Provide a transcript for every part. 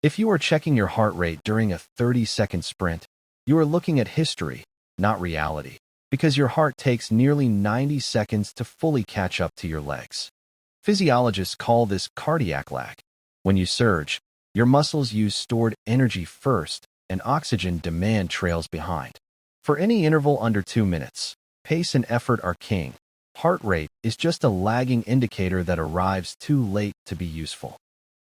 If you are checking your heart rate during a 30-second sprint, you are looking at history, not reality, because your heart takes nearly 90 seconds to fully catch up to your legs. Physiologists call this cardiac lag. When you surge, your muscles use stored energy first, and oxygen demand trails behind. For any interval under 2 minutes, pace and effort are king. Heart rate is just a lagging indicator that arrives too late to be useful.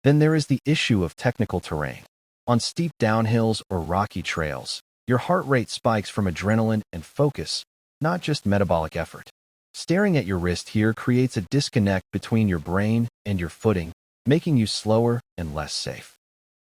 Then there is the issue of technical terrain. On steep downhills or rocky trails, your heart rate spikes from adrenaline and focus, not just metabolic effort. Staring at your wrist here creates a disconnect between your brain and your footing, making you slower and less safe.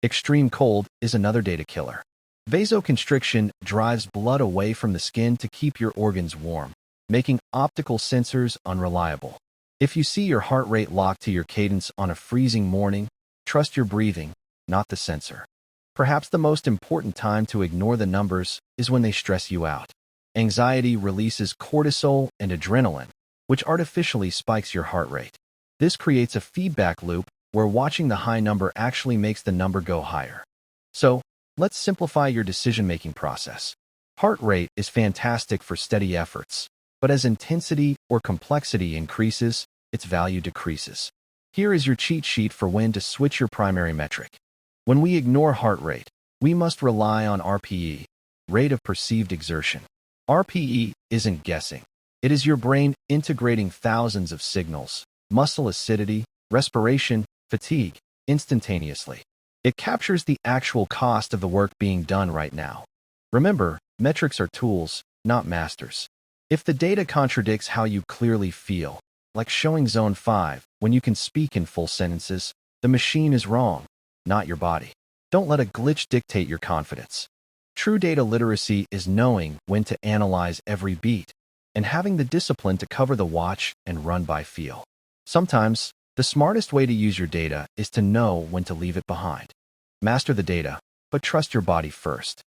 Extreme cold is another data killer. Vasoconstriction drives blood away from the skin to keep your organs warm, making optical sensors unreliable. If you see your heart rate locked to your cadence on a freezing morning, trust your breathing, not the sensor. Perhaps the most important time to ignore the numbers is when they stress you out. Anxiety releases cortisol and adrenaline, which artificially spikes your heart rate. This creates a feedback loop where watching the high number actually makes the number go higher. So, let's simplify your decision-making process. Heart rate is fantastic for steady efforts, but as intensity or complexity increases, its value decreases. Here is your cheat sheet for when to switch your primary metric. When we ignore heart rate, we must rely on RPE, rate of perceived exertion. RPE isn't guessing. It is your brain integrating thousands of signals, muscle acidity, respiration, fatigue, instantaneously. It captures the actual cost of the work being done right now. Remember, metrics are tools, not masters. If the data contradicts how you clearly feel, like showing zone 5 when you can speak in full sentences, the machine is wrong, not your body. Don't let a glitch dictate your confidence. True data literacy is knowing when to analyze every beat and having the discipline to cover the watch and run by feel. Sometimes, the smartest way to use your data is to know when to leave it behind. Master the data, but trust your body first.